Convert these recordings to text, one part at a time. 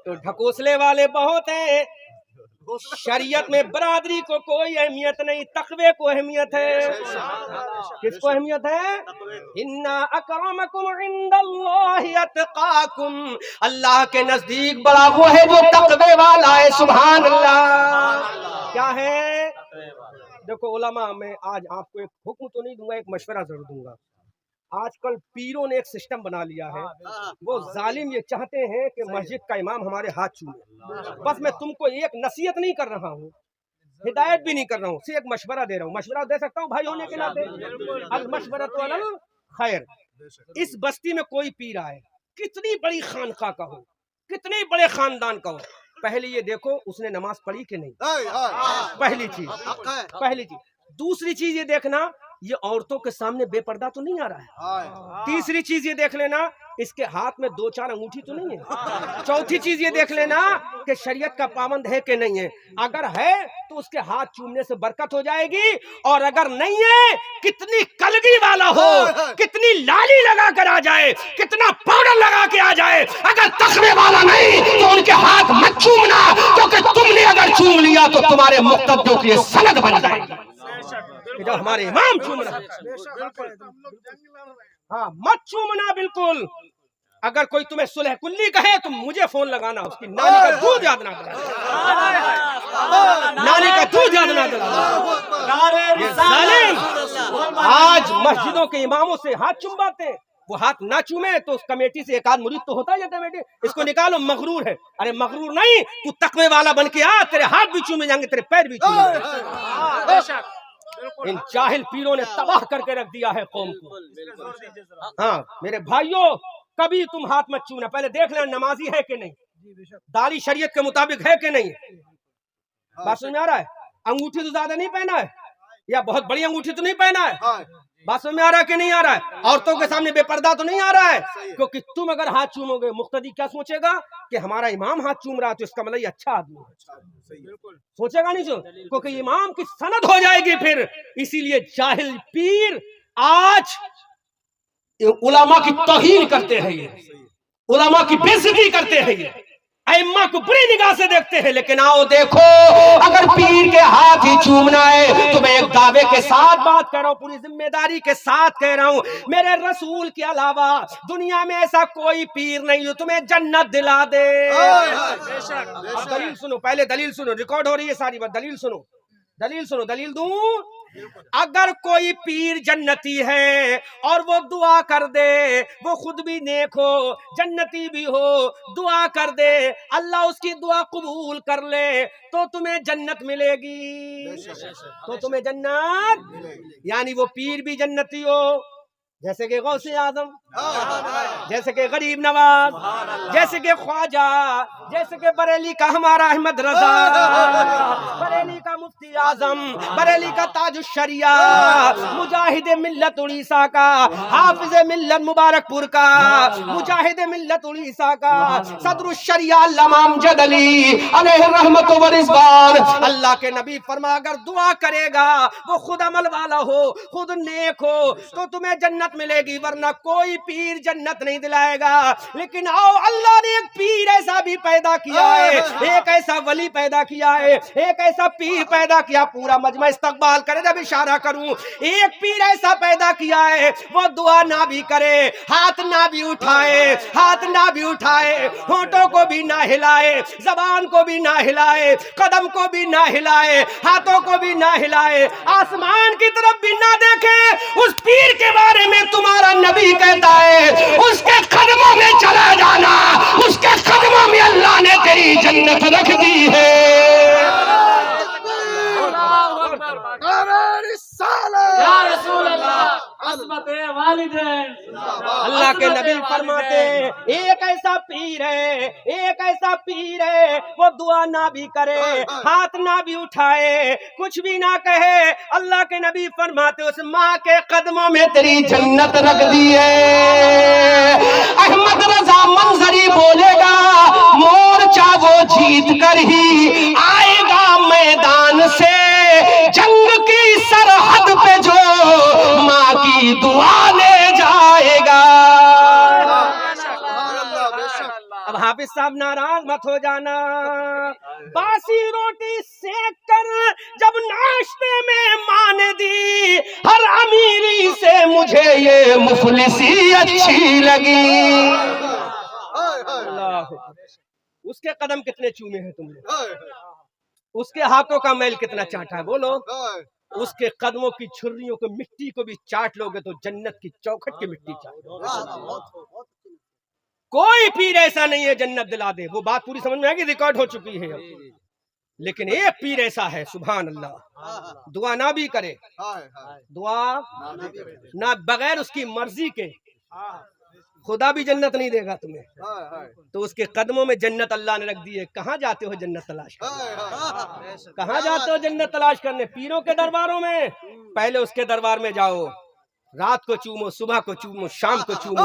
تو ढकोसले वाले बहुत हैं। शरीयत में बरादरी को कोई अहमियत नहीं, तकवे को अहमियत है। किसको अहमियत है? इन्ना अकरमकुम इंदल्लाहि अतकाकुम, अल्लाह के नजदीक बड़ा वो है जो तकवे वाला है। सुभान अल्लाह। क्या है? देखो उलमा, मैं आज आपको एक हुक्म तो नहीं दूंगा, एक मशवरा जरूर दूंगा। आजकल पीरों ने एक सिस्टम बना लिया है, वो जालिम ये चाहते हैं कि मस्जिद का इमाम हमारे हाथ चूमे। बस मैं तुमको एक नसीहत नहीं कर रहा हूँ, हिदायत भी नहीं कर रहा हूँ, सिर्फ एक मशवरा दे रहा हूँ। मशवरा दे सकता हूँ भाई होने के नाते, अल मशवरतु अलल खैर। इस बस्ती में कोई पीर आए, कितनी बड़ी खानका का हो, कितने बड़े खानदान का हो, पहले ये देखो उसने नमाज पढ़ी कि नहीं, पहली चीज। दूसरी चीज ये देखना, ये औरतों के सामने बेपर्दा तो नहीं आ रहा है। तीसरी चीज ये देख लेना, इसके हाथ में 2-4 अंगूठी तो नहीं है। चौथी चीज ये देख लेना कि शरीयत का पाबंद है कि नहीं है। अगर है तो उसके हाथ चूमने से बरकत हो जाएगी, और अगर नहीं है, कितनी कलगी वाला हो, कितनी लाली लगा कर आ जाए, कितना पाउडर लगा के आ जाए, अगर तकवे वाला नहीं तो उनके हाथ मत चूमना, क्योंकि तुमने अगर चूम लिया तो तुम्हारे मुक्तदियों की सनद बन जाएगी। जब हमारे इमाम चूमना, हाँ मत चूमना बिल्कुल। अगर कोई तुम्हें सुलह कुल्ली कहे तो मुझे फोन लगाना, उसकी नानी का दूध याद ना कराना, नानी का दूध याद ना कराना। ये जालिम आज मस्जिदों के इमामों से हाथ चुमवाते, वो हाथ ना चूमे तो उस कमेटी से एक आध मुरीद तो होता है, कमेटी इसको निकालो, मगरूर है। अरे मगरूर नहीं, तू तकवे वाला बन के आ, तेरे हाथ भी चूमे जाएंगे, तेरे पैर भी चूमे। इन जाहिल पीरों ने तबाह करके रख दिया है कौम को। हाँ मेरे भाइयों, कभी तुम हाथ मत चूमना, पहले देख लेना नमाजी है कि नहीं, दाढ़ी शरीयत के मुताबिक है कि नहीं। बात समझ में आ रहा है? अंगूठी तो ज्यादा नहीं पहना है, या बहुत बड़ी अंगूठी तो नहीं पहना है। बात समझ में आ रहा है कि नहीं आ रहा है? औरतों के सामने बेपर्दा तो नहीं आ रहा है, क्योंकि तुम अगर हाथ चूमोगे, मुक्तदी क्या सोचेगा कि हमारा इमाम हाथ चूम रहा है तो इसका मतलब ये अच्छा आदमी है, सोचेगा नहीं सो, क्योंकि इमाम की सनद हो जाएगी फिर। इसीलिए जाहिल पीर आज उलमा की तौहीन करते हैं, ये उलमा की बेइज्जती करते हैं, ये अइम्मा को बुरी निगाह से देखते हैं। लेकिन आओ देखो, अगर पीर के हाथ ही चूमना है तो मैं एक दावे के साथ बात कर रहा हूँ, पूरी जिम्मेदारी के साथ कह रहा हूँ, मेरे रसूल के अलावा दुनिया में ऐसा कोई पीर नहीं जो तुम्हें जन्नत दिला दे। दलील सुनो, पहले दलील सुनो, रिकॉर्ड हो रही है सारी बात, दलील सुनो, दलील दूं। अगर कोई पीर जन्नती है और वो दुआ कर दे, वो खुद भी नेक हो, जन्नती भी हो, दुआ कर दे, अल्लाह उसकी दुआ कबूल कर ले तो तुम्हें जन्नत मिलेगी, तो तुम्हें जन्नत, यानी वो पीर भी जन्नती हो, जैसे कि गौसे आजम, जैसे कि गरीब नवाज, जैसे कि ख्वाजा, जैसे कि बरेली का हमारा अहमद रजा, बरेली का मुफ्ती आजम, बरेली का ताजुश शरिया, मुजाहिद मिल्लत उड़ीसा का, हाफिज मिल्लत मुबारकपुर का, मुजाहिद मिल्लत उड़ीसा का, सदरुश शरिया अल्लामा अमजद अली अलैहि रहमत व रिज़वान। अल्लाह के नबी फरमा, अगर दुआ करेगा, वो खुद अमल वाला हो, खुद नेक हो, तो तुम्हें जन्नत मिलेगी, वरना कोई पीर जन्नत नहीं दिलाएगा। लेकिन आओ, अल्लाह ने एक पीर ऐसा भी पैदा किया है, एक ऐसा वली पैदा किया है, एक ऐसा पीर पैदा किया, पूरा मजमा इस्तकबाल करे जब इशारा करूं, एक पीर ऐसा पैदा किया है, वो दुआ ना भी करे, हाथ ना भी उठाए, होंठों को भी ना हिलाए, जबान को भी ना हिलाए, कदम को भी ना हिलाए, हाथों को भी ना हिलाए, आसमान की तरफ भी ना देखे, उस पीर के बारे में तुम्हारा नबी कहता है उसके कदमों में चला जाना, उसके कदमों में अल्लाह ने तेरी जन्नत रख दी है। अल्लाह के नबी फरमाते, एक ऐसा पीर है, वो दुआ ना भी करे, हाथ ना भी उठाए, कुछ भी ना कहे, अल्लाह के नबी फरमाते उस माँ के कदमों में तेरी जन्नत रख दी है। अहमद रजा मंजरी बोलेगा, मोर्चा वो जीत कर ही आएगा मैदान से, जंग की सरहद पे जो माँ की दुआ ले जाएगा। अब हाफिज हाफिज साहब नाराज मत हो जाना, बासी रोटी सेक कर जब नाश्ते में माँ ने दी, हर अमीरी से मुझे ये मुफलिसी अच्छी लगी। उसके कदम कितने चूमे हैं तुमने, उसके हाथों का मैल कितना चाटा है, बोलो। उसके कदमों की छुर्रियों को मिट्टी को भी चाट लोगे तो जन्नत की चौखट की मिट्टी चाट। कोई पीर ऐसा नहीं है जन्नत दिला दे, वो बात पूरी समझ में आएगी, रिकॉर्ड हो चुकी है। लेकिन एक पीर ऐसा है सुभान अल्लाह, दुआ ना भी करे, दुआ ना बगैर उसकी मर्जी के खुदा भी जन्नत नहीं देगा तुम्हें, तो उसके कदमों में जन्नत अल्लाह ने रख दी है। कहाँ जाते हो जन्नत तलाश करने, कहाँ जाते हो जन्नत तलाश करने? पीरों के दरबारों में। पहले उसके दरबार में जाओ, रात को चूमो, सुबह को चूमो, शाम को चूमो,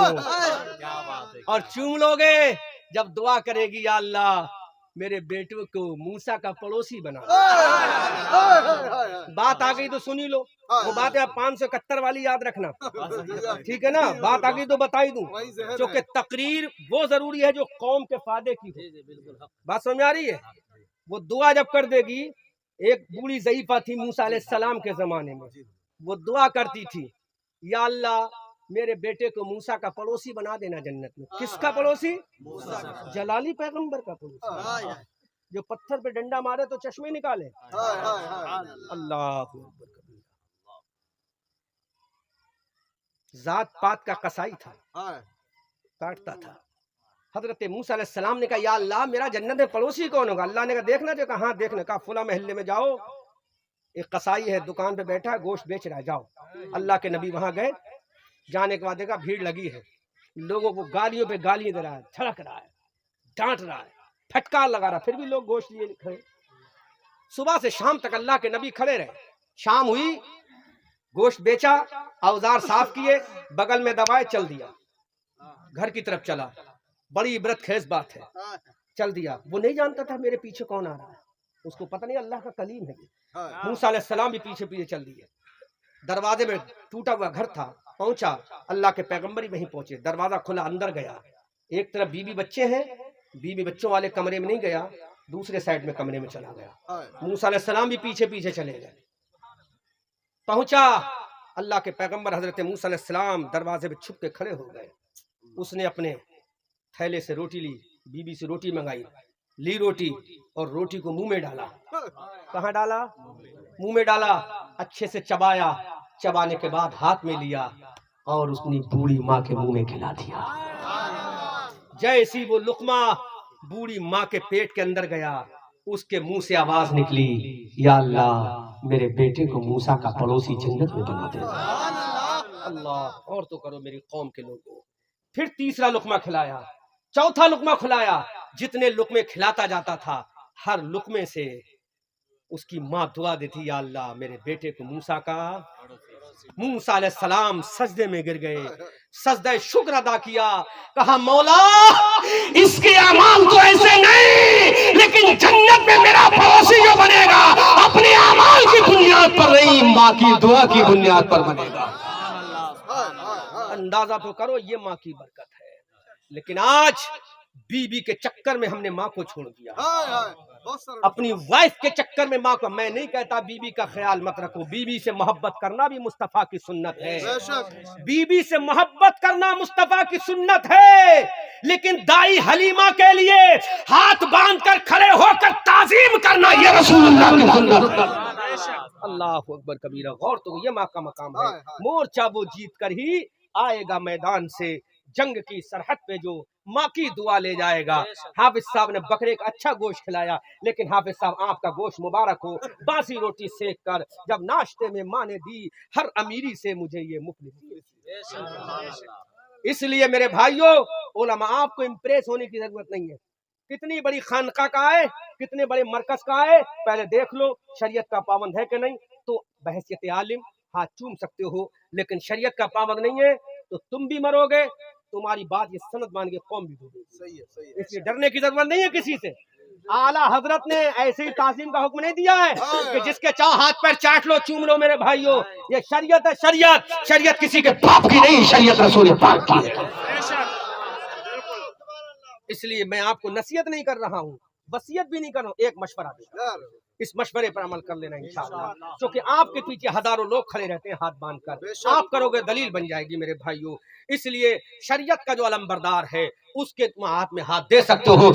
और चूम लोगे जब दुआ करेगी या अल्लाह मेरे बेटे को मूसा का पड़ोसी बना। बात आ गई तो सुनी लो, वो बात है 571 वाली याद रखना, ठीक है ना? बात आ गई तो बताई दूं, क्योंकि तकरीर वो जरूरी है जो कौम के फायदे की हो। बात समझ आ रही है? वो दुआ जब कर देगी, एक बूढ़ी ज़ईफा थी मूसा अलैहिस्सलाम के जमाने में, वो दुआ करती थी या अल्लाह मेरे बेटे को मूसा का पड़ोसी बना देना जन्नत में। किसका पड़ोसी? जलाली पैगंबर का पड़ोसी, जो पत्थर पे डंडा मारे तो चश्मे निकाले। अल्लाह जात पात का कसाई था, काटता था। हजरत मूसा अलैहिस्सलाम ने कहा या अल्लाह मेरा जन्नत में पड़ोसी कौन होगा? अल्लाह ने कहा देखना, जो कहा हाँ देखना। कहा फुला महल्ले में जाओ, एक कसाई है दुकान पे बैठा है, गोश्त बेच रहा है, जाओ। अल्लाह के नबी वहां गए, जाने के बाद देखा भीड़ लगी है, लोगों को गालियों पे गालियां दे रहा है, छड़क रहा है, डांट रहा है, फटकार लगा रहा, फिर भी लोग गोश्त लिए खड़े। सुबह से शाम तक अल्लाह के नबी खड़े रहे। शाम हुई, गोश्त बेचा, औजार साफ किए, बगल में दबाए, चल दिया, घर की तरफ चला। बड़ी इबरत खेज बात है, चल दिया। वो नहीं जानता था मेरे पीछे कौन आ रहा है, उसको पता नहीं अल्लाह का कलीम है। मूसा अलैहिस्सलाम भी पीछे पीछे चल दिए। दरवाजे में टूटा हुआ घर था, पहुंचा, अल्लाह के पैगंबर ही वहीं पहुंचे। दरवाजा खुला, अंदर गया। एक तरफ बीवी बच्चे हैं, बीवी बच्चों वाले कमरे में नहीं गया, दूसरे साइड में कमरे में चला गया। मूसा अलैहिस्सलाम भी पीछे पीछे चले गए। पहुंचा, अल्लाह के पैगंबर हजरत मूसा अलैहिस्सलाम दरवाजे पे छुप के खड़े हो गए। उसने अपने थैले से रोटी ली, बीबी से रोटी मंगाई, ली रोटी और रोटी को मुंह में डाला। कहाँ डाला? मुंह में डाला, अच्छे से चबाया, चबाने के बाद हाथ में लिया और उसने बूढ़ी माँ के मुंह में खिला दिया। जैसी वो लुकमा बूढ़ी माँ के पेट के अंदर गया, उसके मुंह से आवाज निकली या अल्लाह मेरे बेटे को मूसा का पड़ोसी जन्नत में बना दे। अल्लाह और तो करो मेरी कौम के लोगों। फिर तीसरा लुकमा खिलाया, चौथा लुकमा खिलाया। जितने लुकमे खिलाता जाता था, हर लुकमे से उसकी माँ दुआ देती या अल्लाह मेरे बेटे को मूसा का। मूसा अलैहिस्सलाम सजदे में गिर गए, सजदे शुक्र अदा किया, कहा मौला इसके अमाल तो ऐसे नहीं, लेकिन जन्नत में मेरा पड़ोसी जो बनेगा अपने अमाल की बुनियाद पर नहीं, माँ की दुआ की बुनियाद पर बनेगा। अंदाजा तो करो, ये माँ की बरकत है। लेकिन आज बीबी के चक्कर में हमने माँ को छोड़ दिया, अपनी वाइफ के चक्कर में माँ को। मैं नहीं कहता बीबी का ख्याल मत रखो, बीबी से मोहब्बत करना भी मुस्तफा की सुन्नत है, बीबी से मोहब्बत करना मुस्तफा की सुन्नत है। लेकिन दाई हलीमा के लिए हाथ बांध कर खड़े होकर ताजीम करना ये रसूलुल्लाह की सुन्नत है। अल्लाह अकबर कबीरा। गौर तो ये माँ का मकाम है। मोर्चा वो जीत कर ही आएगा मैदान से, जंग की सरहद पे जो माँ की दुआ ले जाएगा। हाफिज साहब ने बकरे का अच्छा गोश्त खिलाया, लेकिन हाफिज साहब आपका गोश्त मुबारक हो, बासी रोटी सेक कर जब नाश्ते में माँ ने दी, हर अमीरी से मुझे ये मुफ्त। इसलिए मेरे भाइयों उलमा, आपको इम्प्रेस होने की जरूरत नहीं है। कितनी बड़ी खानका का है, कितने बड़े मरकज का है, पहले देख लो शरीयत का पाबंद है कि नहीं। तो बहसियत आलिम हाथ चूम सकते हो, लेकिन शरीयत का पाबंद नहीं है तो तुम भी मरोगे, तुम्हारी बात ये सनद मान के कौम भी डूबेगी। इसलिए डरने की जरूरत नहीं है किसी से। आला हजरत ने ऐसे ही ताज़ीम का हुक्म नहीं दिया है कि जिसके चाहो हाथ पैर चाट लो, चूम लो। मेरे भाइयों ये शरीयत है, शरीयत। शरीयत किसी के बाप की नहीं, शरीयत रसूल पाक की है। اس لیے میں آپ کو نصیحت نہیں کر رہا ہوں، وصیت بھی نہیں کر رہا ہوں، ایک مشورہ دے رہا ہوں، اس مشورے پر عمل کر لینا انشاءاللہ، کیونکہ آپ کے پیچھے ہزاروں لوگ کھڑے رہتے ہیں ہاتھ باندھ کر، آپ کرو گے دلیل بن جائے گی میرے بھائیوں۔ اس لیے شریعت کا جو علمبردار ہے اس کے تم ہاتھ میں ہاتھ دے سکتے ہو۔